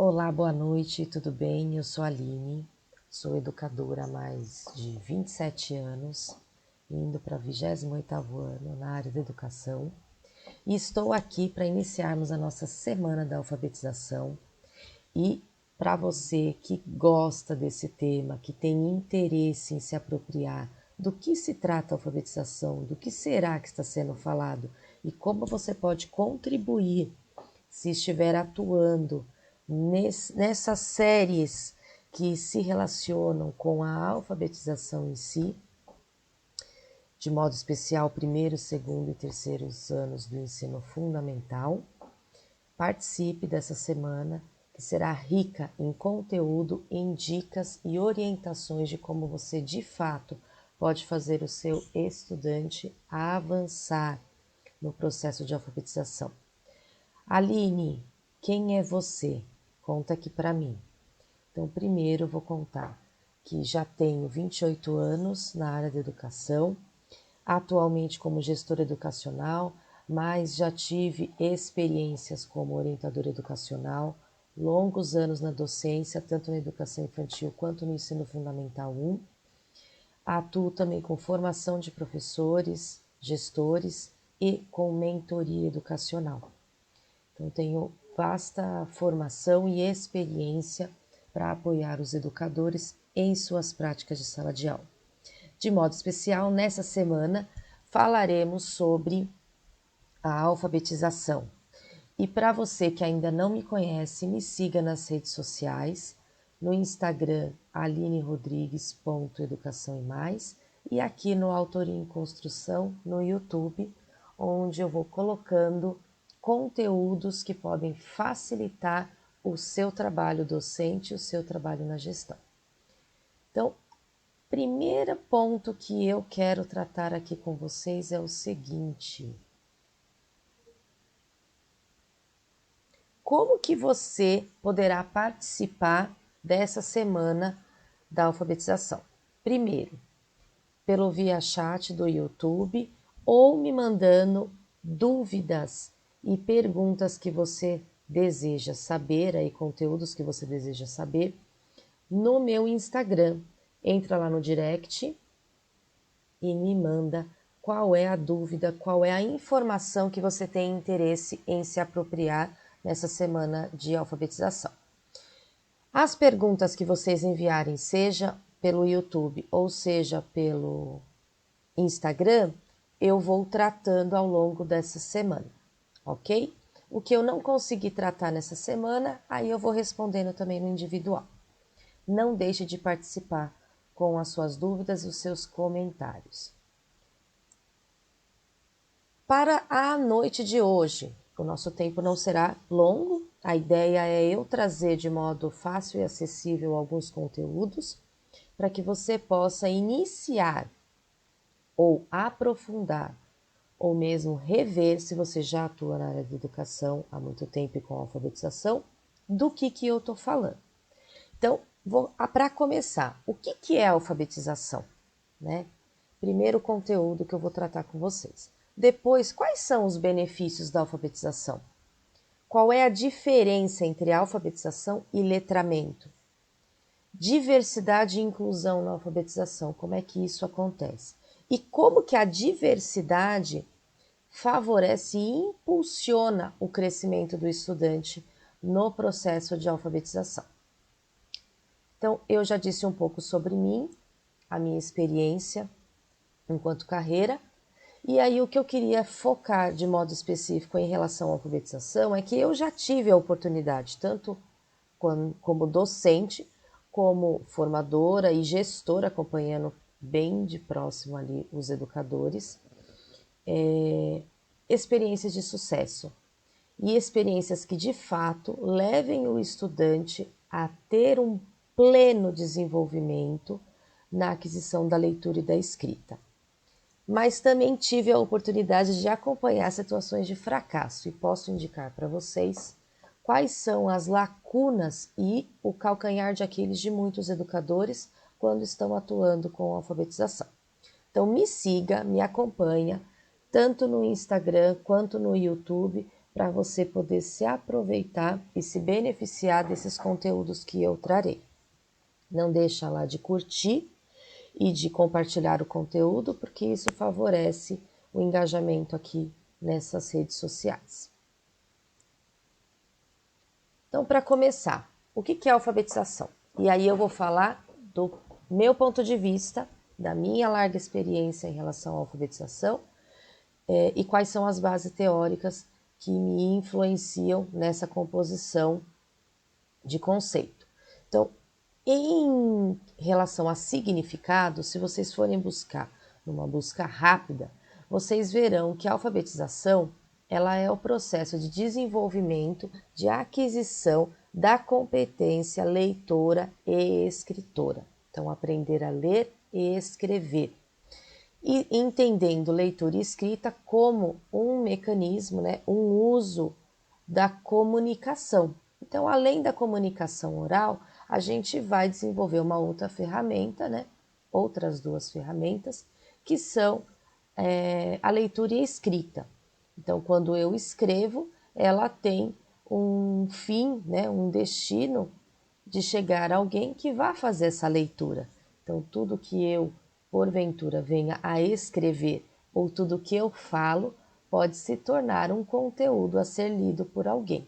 Olá, boa noite, tudo bem? Eu sou a Aline, sou educadora há mais de 27 anos, indo para o 28º ano na área da educação e estou aqui para iniciarmos a nossa semana da alfabetização e para você que gosta desse tema, que tem interesse em se apropriar do que se trata a alfabetização, do que será que está sendo falado e como você pode contribuir se estiver atuando nessas séries que se relacionam com a alfabetização em si, de modo especial, primeiro, segundo e terceiros anos do ensino fundamental. Participe dessa semana, que será rica em conteúdo, em dicas e orientações de como você, de fato, pode fazer o seu estudante avançar no processo de alfabetização. Aline, quem é você? Conta aqui para mim. Então, primeiro eu vou contar que já tenho 28 anos na área da educação, atualmente como gestora educacional, mas já tive experiências como orientadora educacional, longos anos na docência, tanto na educação infantil quanto no ensino fundamental 1. Atuo também com formação de professores, gestores e com mentoria educacional. Então, tenho vasta formação e experiência para apoiar os educadores em suas práticas de sala de aula. De modo especial, nessa semana, falaremos sobre a alfabetização. E para você que ainda não me conhece, me siga nas redes sociais, no Instagram alinerodrigues.educação e mais, e aqui no Autoria em Construção, no YouTube, onde eu vou colocando conteúdos que podem facilitar o seu trabalho docente, o seu trabalho na gestão. Então, primeiro ponto que eu quero tratar aqui com vocês é o seguinte: como que você poderá participar dessa semana da alfabetização? Primeiro, pelo via chat do YouTube ou me mandando dúvidas e perguntas que você deseja saber, aí conteúdos que você deseja saber, no meu Instagram. Entra lá no direct e me manda qual é a dúvida, qual é a informação que você tem interesse em se apropriar nessa semana de alfabetização. As perguntas que vocês enviarem, seja pelo YouTube ou seja pelo Instagram, eu vou tratando ao longo dessa semana, ok? O que eu não consegui tratar nessa semana, aí eu vou respondendo também no individual. Não deixe de participar com as suas dúvidas e os seus comentários. Para a noite de hoje, o nosso tempo não será longo, a ideia é eu trazer de modo fácil e acessível alguns conteúdos para que você possa iniciar ou aprofundar ou mesmo rever, se você já atua na área de educação há muito tempo e com alfabetização, do que eu estou falando. Então, para começar, o que é alfabetização? Né? Primeiro conteúdo que eu vou tratar com vocês. Depois, quais são os benefícios da alfabetização? Qual é a diferença entre alfabetização e letramento? Diversidade e inclusão na alfabetização, como é que isso acontece? E como que a diversidade favorece e impulsiona o crescimento do estudante no processo de alfabetização. Então, eu já disse um pouco sobre mim, a minha experiência enquanto carreira, e aí o que eu queria focar de modo específico em relação à alfabetização é que eu já tive a oportunidade, tanto como docente, como formadora e gestora, acompanhando bem de próximo ali os educadores, experiências de sucesso e experiências que de fato levem o estudante a ter um pleno desenvolvimento na aquisição da leitura e da escrita. Mas também tive a oportunidade de acompanhar situações de fracasso e posso indicar para vocês quais são as lacunas e o calcanhar de Aquiles de muitos educadores quando estão atuando com a alfabetização. Então me siga, me acompanha, tanto no Instagram quanto no YouTube, para você poder se aproveitar e se beneficiar desses conteúdos que eu trarei. Não deixa lá de curtir e de compartilhar o conteúdo, porque isso favorece o engajamento aqui nessas redes sociais. Então, para começar, o que é alfabetização? E aí eu vou falar do meu ponto de vista, da minha larga experiência em relação à alfabetização e quais são as bases teóricas que me influenciam nessa composição de conceito. Então, em relação a significado, se vocês forem buscar numa busca rápida, vocês verão que a alfabetização ela é o processo de desenvolvimento, de aquisição da competência leitora e escritora. Então, aprender a ler e escrever. E entendendo leitura e escrita como um mecanismo, né, um uso da comunicação. Então, além da comunicação oral, a gente vai desenvolver uma outra ferramenta, né, outras duas ferramentas, que são a leitura e a escrita. Então, quando eu escrevo, ela tem um fim, né, um destino de chegar a alguém que vá fazer essa leitura. Então, tudo que eu, porventura, venha a escrever ou tudo que eu falo pode se tornar um conteúdo a ser lido por alguém.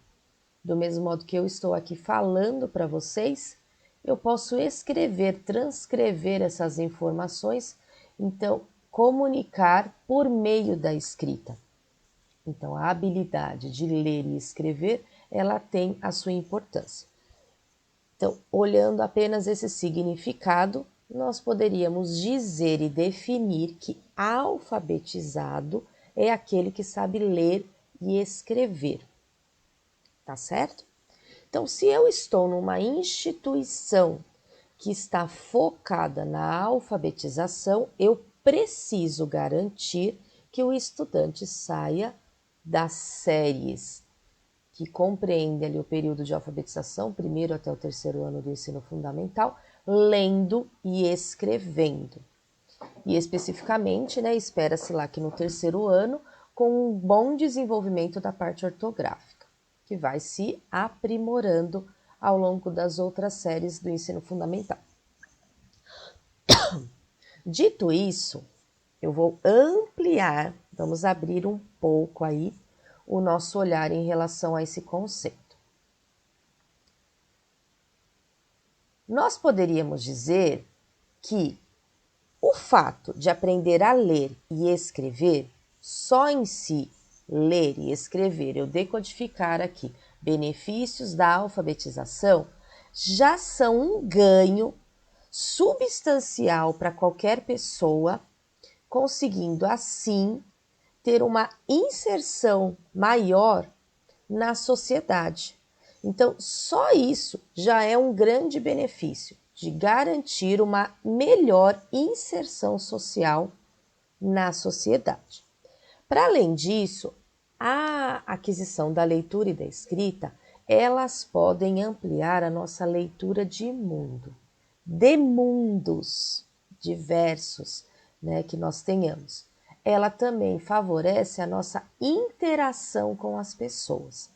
Do mesmo modo que eu estou aqui falando para vocês, eu posso escrever, transcrever essas informações, então comunicar por meio da escrita. Então, a habilidade de ler e escrever, ela tem a sua importância. Então, olhando apenas esse significado, nós poderíamos dizer e definir que alfabetizado é aquele que sabe ler e escrever. Tá certo? Então, se eu estou numa instituição que está focada na alfabetização, eu preciso garantir que o estudante saia das séries que compreende ali o período de alfabetização, primeiro até o terceiro ano do ensino fundamental, lendo e escrevendo. E especificamente, né, espera-se lá que no terceiro ano, com um bom desenvolvimento da parte ortográfica, que vai se aprimorando ao longo das outras séries do ensino fundamental. Dito isso, eu vou ampliar, vamos abrir um pouco aí o nosso olhar em relação a esse conceito. Nós poderíamos dizer que o fato de aprender a ler e escrever, só em si, ler e escrever, eu decodificar aqui benefícios da alfabetização, já são um ganho substancial para qualquer pessoa, conseguindo assim ter uma inserção maior na sociedade. Então, só isso já é um grande benefício de garantir uma melhor inserção social na sociedade. Para além disso, a aquisição da leitura e da escrita, elas podem ampliar a nossa leitura de mundo, de mundos diversos, né, que nós tenhamos. Ela também favorece a nossa interação com as pessoas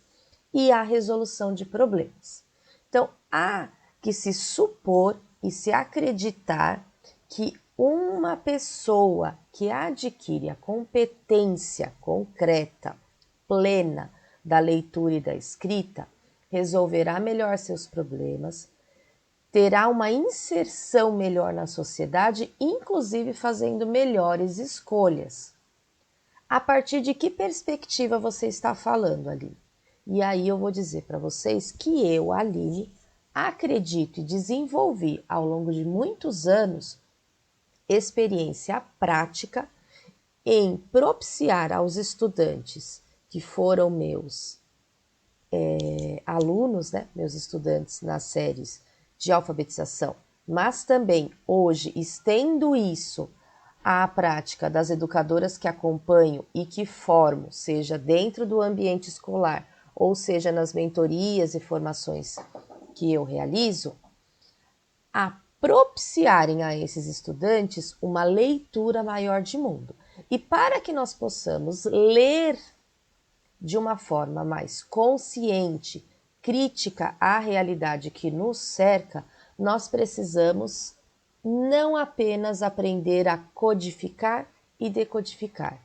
e a resolução de problemas. Então, há que se supor e se acreditar que uma pessoa que adquire a competência concreta, plena da leitura e da escrita, resolverá melhor seus problemas, terá uma inserção melhor na sociedade, inclusive fazendo melhores escolhas. A partir de que perspectiva você está falando, Aline? E aí eu vou dizer para vocês que eu, Aline, acredito e desenvolvi ao longo de muitos anos experiência prática em propiciar aos estudantes que foram meus alunos, né, meus estudantes nas séries de alfabetização, mas também hoje estendo isso à prática das educadoras que acompanho e que formo, seja dentro do ambiente escolar ou seja nas mentorias e formações que eu realizo, a propiciarem a esses estudantes uma leitura maior de mundo. E para que nós possamos ler de uma forma mais consciente, crítica à realidade que nos cerca, nós precisamos não apenas aprender a codificar e decodificar,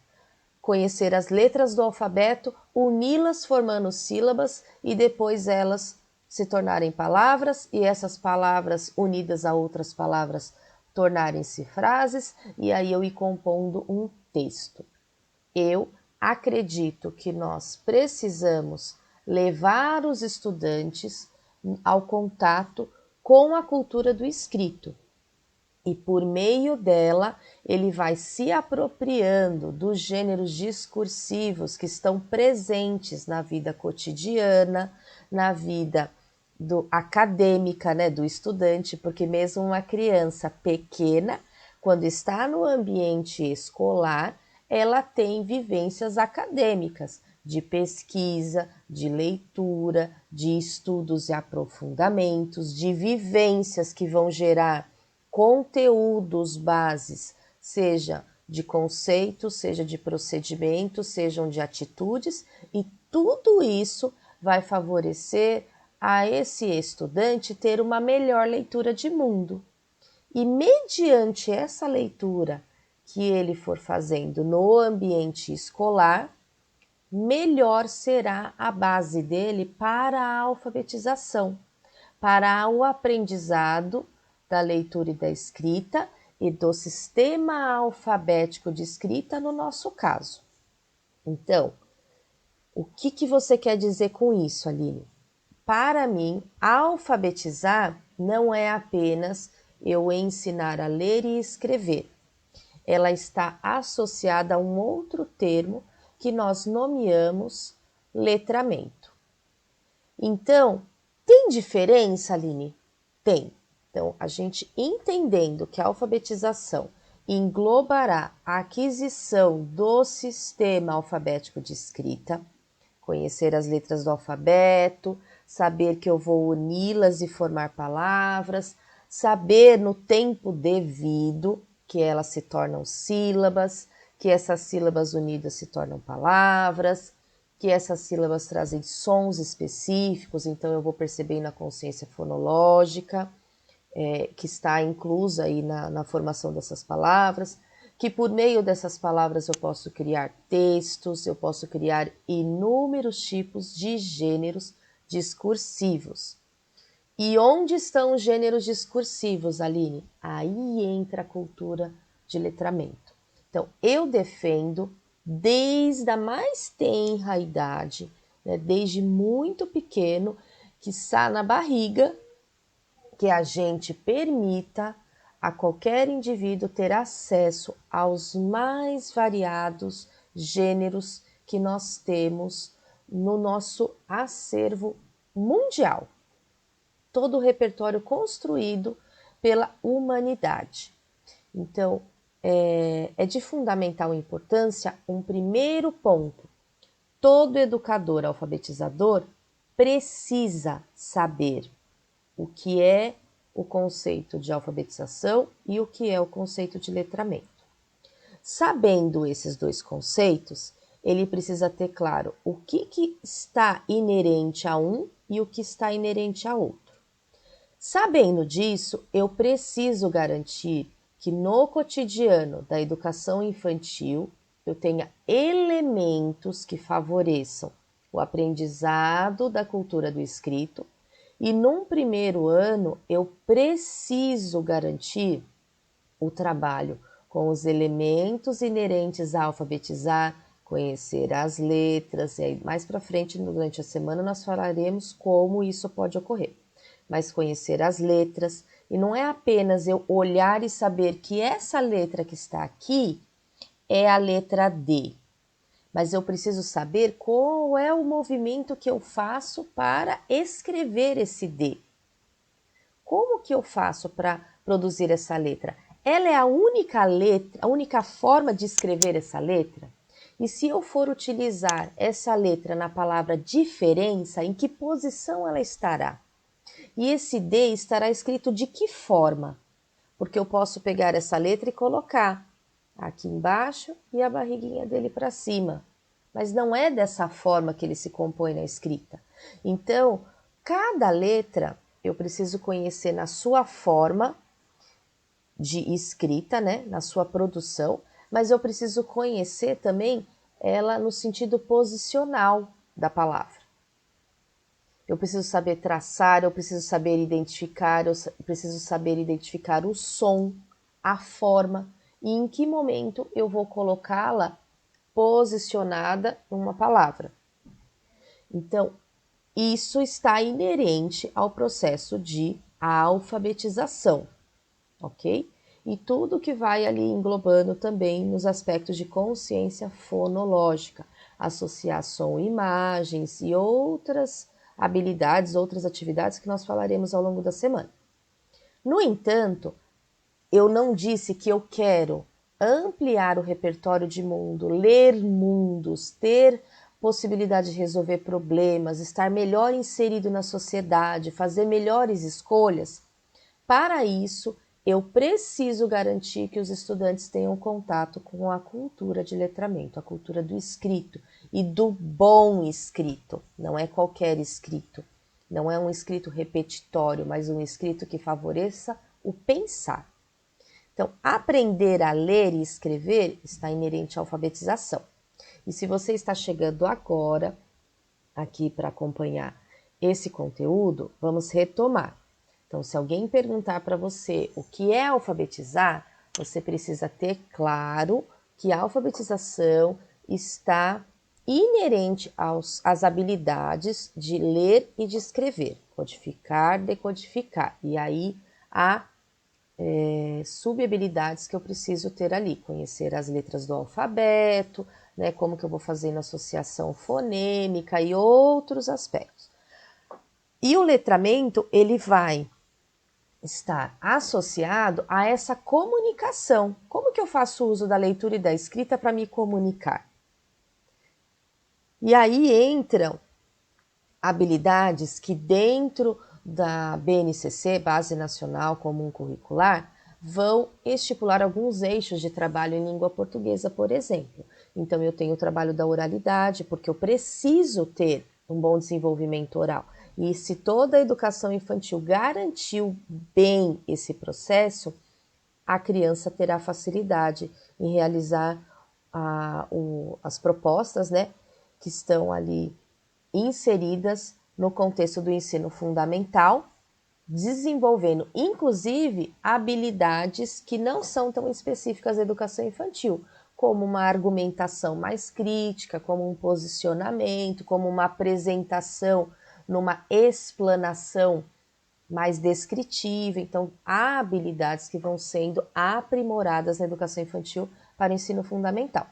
conhecer as letras do alfabeto, uni-las formando sílabas e depois elas se tornarem palavras e essas palavras unidas a outras palavras tornarem-se frases e aí eu ir compondo um texto. Eu acredito que nós precisamos levar os estudantes ao contato com a cultura do escrito. E por meio dela, ele vai se apropriando dos gêneros discursivos que estão presentes na vida cotidiana, na vida acadêmica, né, do estudante, porque mesmo uma criança pequena, quando está no ambiente escolar, ela tem vivências acadêmicas, de pesquisa, de leitura, de estudos e aprofundamentos, de vivências que vão gerar conteúdos bases, seja de conceitos, seja de procedimentos, sejam de atitudes, e tudo isso vai favorecer a esse estudante ter uma melhor leitura de mundo. E mediante essa leitura que ele for fazendo no ambiente escolar, melhor será a base dele para a alfabetização, para o aprendizado da leitura e da escrita e do sistema alfabético de escrita no nosso caso. Então, o que você quer dizer com isso, Aline? Para mim, alfabetizar não é apenas eu ensinar a ler e escrever. Ela está associada a um outro termo que nós nomeamos letramento. Então, tem diferença, Aline? Tem. Então, a gente entendendo que a alfabetização englobará a aquisição do sistema alfabético de escrita, conhecer as letras do alfabeto, saber que eu vou uni-las e formar palavras, saber no tempo devido que elas se tornam sílabas, que essas sílabas unidas se tornam palavras, que essas sílabas trazem sons específicos, então eu vou perceber na consciência fonológica, que está inclusa aí na formação dessas palavras, que por meio dessas palavras eu posso criar textos, eu posso criar inúmeros tipos de gêneros discursivos. E onde estão os gêneros discursivos, Aline? Aí entra a cultura de letramento. Então, eu defendo, desde a mais tenra idade, né, desde muito pequeno, que está na barriga, que a gente permita a qualquer indivíduo ter acesso aos mais variados gêneros que nós temos no nosso acervo mundial. Todo o repertório construído pela humanidade. Então, é de fundamental importância um primeiro ponto. Todo educador alfabetizador precisa saber o que é o conceito de alfabetização e o que é o conceito de letramento. Sabendo esses dois conceitos, ele precisa ter claro o que está inerente a um e o que está inerente a outro. Sabendo disso, eu preciso garantir que no cotidiano da educação infantil eu tenha elementos que favoreçam o aprendizado da cultura do escrito e num primeiro ano eu preciso garantir o trabalho com os elementos inerentes a alfabetizar, conhecer as letras, e aí mais para frente durante a semana nós falaremos como isso pode ocorrer. Mas conhecer as letras, e não é apenas eu olhar e saber que essa letra que está aqui é a letra D, mas eu preciso saber qual é o movimento que eu faço para escrever esse D. Como que eu faço para produzir essa letra? Ela é a única letra, a única forma de escrever essa letra? E se eu for utilizar essa letra na palavra diferença, em que posição ela estará? E esse D estará escrito de que forma? Porque eu posso pegar essa letra e colocar aqui embaixo e a barriguinha dele para cima. mas não é dessa forma que ele se compõe na escrita. Então, cada letra eu preciso conhecer na sua forma de escrita, né, na sua produção, mas eu preciso conhecer também ela no sentido posicional da palavra. Eu preciso saber traçar, eu preciso saber identificar, eu preciso saber identificar o som, a forma e em que momento eu vou colocá-la posicionada numa palavra. Então, isso está inerente ao processo de alfabetização, ok? E tudo que vai ali englobando também nos aspectos de consciência fonológica, associar som e imagens e outras habilidades, outras atividades que nós falaremos ao longo da semana. No entanto, eu não disse que eu quero ampliar o repertório de mundo, ler mundos, ter possibilidade de resolver problemas, estar melhor inserido na sociedade, fazer melhores escolhas. Para isso, eu preciso garantir que os estudantes tenham contato com a cultura de letramento, a cultura do escrito e do bom escrito. Não é qualquer escrito, não é um escrito repetitório, mas um escrito que favoreça o pensar. Então, aprender a ler e escrever está inerente à alfabetização. E se você está chegando agora aqui para acompanhar esse conteúdo, vamos retomar. Então, se alguém perguntar para você o que é alfabetizar, você precisa ter claro que a alfabetização está inerente às habilidades de ler e de escrever, codificar, decodificar. E aí há subhabilidades que eu preciso ter ali, conhecer as letras do alfabeto, né, como que eu vou fazer na associação fonêmica e outros aspectos. E o letramento, ele vai estar associado a essa comunicação. Como que eu faço uso da leitura e da escrita para me comunicar? E aí entram habilidades que dentro da BNCC, Base Nacional Comum Curricular, vão estipular alguns eixos de trabalho em língua portuguesa, por exemplo. Então, eu tenho o trabalho da oralidade, porque eu preciso ter um bom desenvolvimento oral. E se toda a educação infantil garantiu bem esse processo, a criança terá facilidade em realizar as propostas, né, que estão ali inseridas no contexto do ensino fundamental, desenvolvendo inclusive habilidades que não são tão específicas da educação infantil, como uma argumentação mais crítica, como um posicionamento, como uma apresentação numa explanação mais descritiva. Então, há habilidades que vão sendo aprimoradas na educação infantil para o ensino fundamental.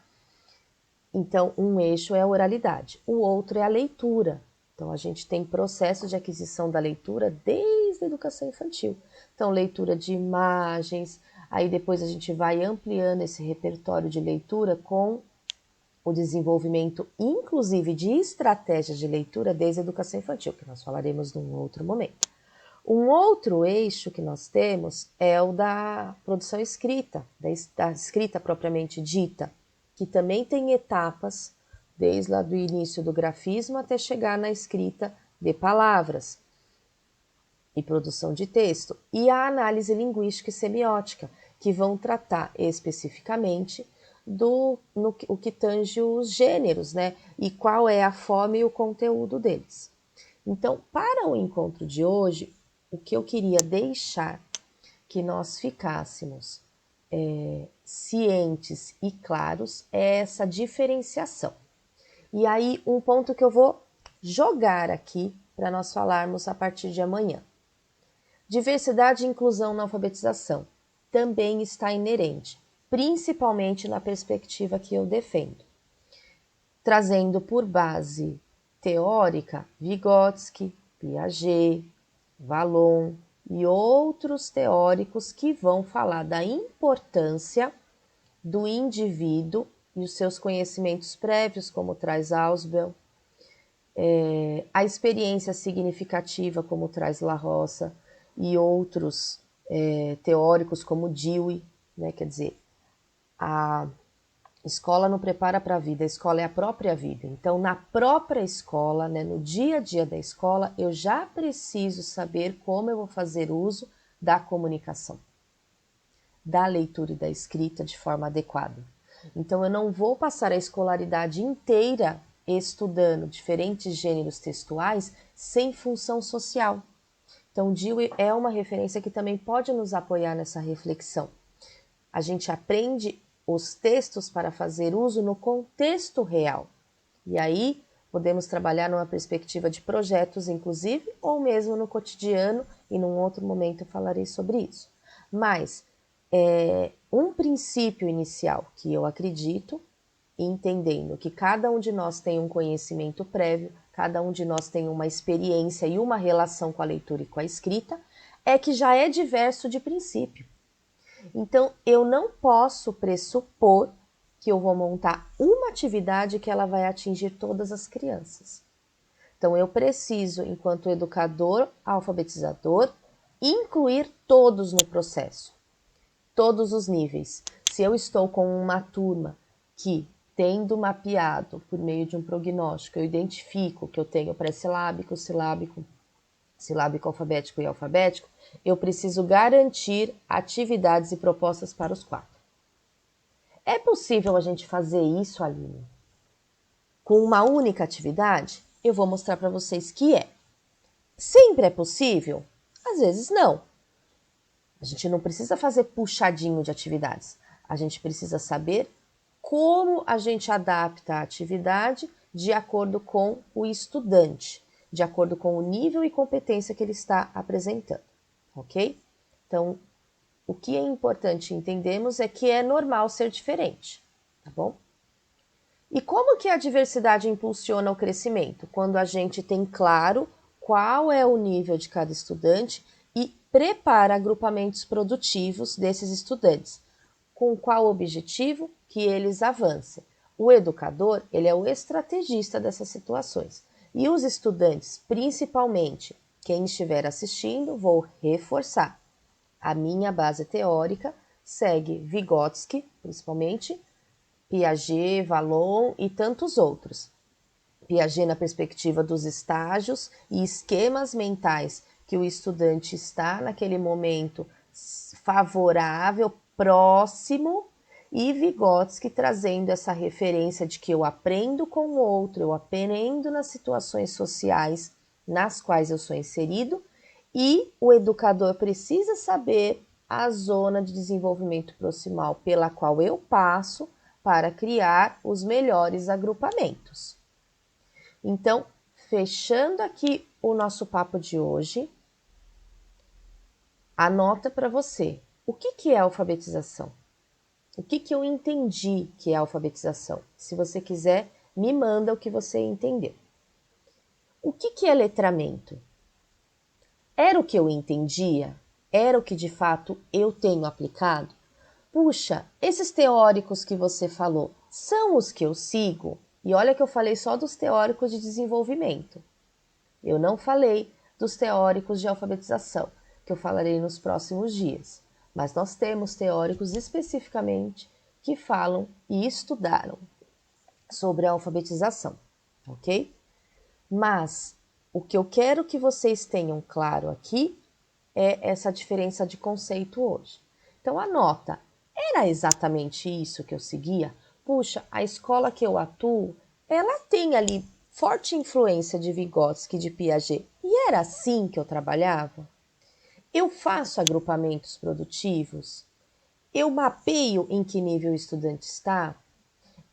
Então, um eixo é a oralidade, o outro é a leitura. Então, a gente tem processo de aquisição da leitura desde a educação infantil. Então, leitura de imagens, aí depois a gente vai ampliando esse repertório de leitura com o desenvolvimento, inclusive, de estratégias de leitura desde a educação infantil, que nós falaremos num outro momento. Um outro eixo que nós temos é o da produção escrita, da escrita propriamente dita, que também tem etapas, desde lá do início do grafismo até chegar na escrita de palavras e produção de texto, e a análise linguística e semiótica, que vão tratar especificamente o que tange os gêneros, né? E qual é a forma e o conteúdo deles. Então, para o encontro de hoje, o que eu queria deixar que nós ficássemos cientes e claros é essa diferenciação. E aí, um ponto que eu vou jogar aqui para nós falarmos a partir de amanhã. Diversidade e inclusão na alfabetização também está inerente, principalmente na perspectiva que eu defendo, trazendo por base teórica Vygotsky, Piaget, Vallon e outros teóricos que vão falar da importância do indivíduo e os seus conhecimentos prévios, como traz Ausubel, a experiência significativa, como traz La Roça, e outros teóricos como Dewey, né, quer dizer, Escola não prepara para a vida, a escola é a própria vida. Então, na própria escola, né, no dia a dia da escola, eu já preciso saber como eu vou fazer uso da comunicação, da leitura e da escrita de forma adequada. Então, eu não vou passar a escolaridade inteira estudando diferentes gêneros textuais sem função social. Então, o Dewey é uma referência que também pode nos apoiar nessa reflexão. A gente aprende os textos para fazer uso no contexto real. E aí, podemos trabalhar numa perspectiva de projetos, inclusive, ou mesmo no cotidiano, e num outro momento eu falarei sobre isso. Mas, um princípio inicial que eu acredito, entendendo que cada um de nós tem um conhecimento prévio, cada um de nós tem uma experiência e uma relação com a leitura e com a escrita, é que já é diverso de princípio. Então, eu não posso pressupor que eu vou montar uma atividade que ela vai atingir todas as crianças. Então, eu preciso, enquanto educador, alfabetizador, incluir todos no processo, todos os níveis. Se eu estou com uma turma que, tendo mapeado por meio de um prognóstico, eu identifico que eu tenho pré-silábico, silábico, silábico alfabético e alfabético, eu preciso garantir atividades e propostas para os 4. É possível a gente fazer isso, Aline, com uma única atividade? Eu vou mostrar para vocês que é. Sempre é possível? Às vezes não. A gente não precisa fazer puxadinho de atividades. A gente precisa saber como a gente adapta a atividade de acordo com o estudante, de acordo com o nível e competência que ele está apresentando, ok? Então, o que é importante entendermos é que é normal ser diferente, tá bom? E como que a diversidade impulsiona o crescimento? Quando a gente tem claro qual é o nível de cada estudante e prepara agrupamentos produtivos desses estudantes. Com qual objetivo? Que eles avancem. O educador, ele é o estrategista dessas situações. E os estudantes, principalmente quem estiver assistindo, vou reforçar. A minha base teórica segue Vygotsky, principalmente, Piaget, Vallon e tantos outros. Piaget na perspectiva dos estágios e esquemas mentais que o estudante está naquele momento favorável, próximo, e Vygotsky trazendo essa referência de que eu aprendo com o outro, eu aprendo nas situações sociais nas quais eu sou inserido, e o educador precisa saber a zona de desenvolvimento proximal pela qual eu passo para criar os melhores agrupamentos. Então, fechando aqui o nosso papo de hoje, anota para você, o que é alfabetização? O que eu entendi que é alfabetização? Se você quiser, me manda o que você entendeu. O que é letramento? Era o que eu entendia? Era o que de fato eu tenho aplicado? Puxa, esses teóricos que você falou são os que eu sigo? E olha que eu falei só dos teóricos de desenvolvimento. Eu não falei dos teóricos de alfabetização, que eu falarei nos próximos dias. Mas nós temos teóricos especificamente que falam e estudaram sobre a alfabetização, ok? Mas o que eu quero que vocês tenham claro aqui é essa diferença de conceito hoje. Então anota, era exatamente isso que eu seguia? Puxa, a escola que eu atuo, ela tem ali forte influência de Vygotsky, de Piaget, e era assim que eu trabalhava? Eu faço agrupamentos produtivos? Eu mapeio em que nível o estudante está?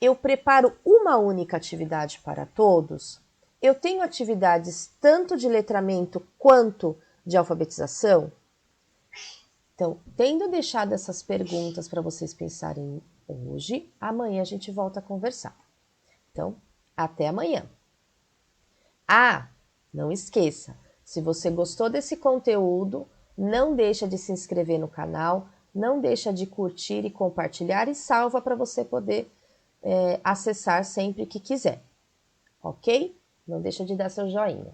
Eu preparo uma única atividade para todos? Eu tenho atividades tanto de letramento quanto de alfabetização? Então, tendo deixado essas perguntas para vocês pensarem hoje, amanhã a gente volta a conversar. Então, até amanhã. Ah, não esqueça, se você gostou desse conteúdo, não deixa de se inscrever no canal, não deixa de curtir e compartilhar e salva para você poder acessar sempre que quiser, ok? Não deixa de dar seu joinha.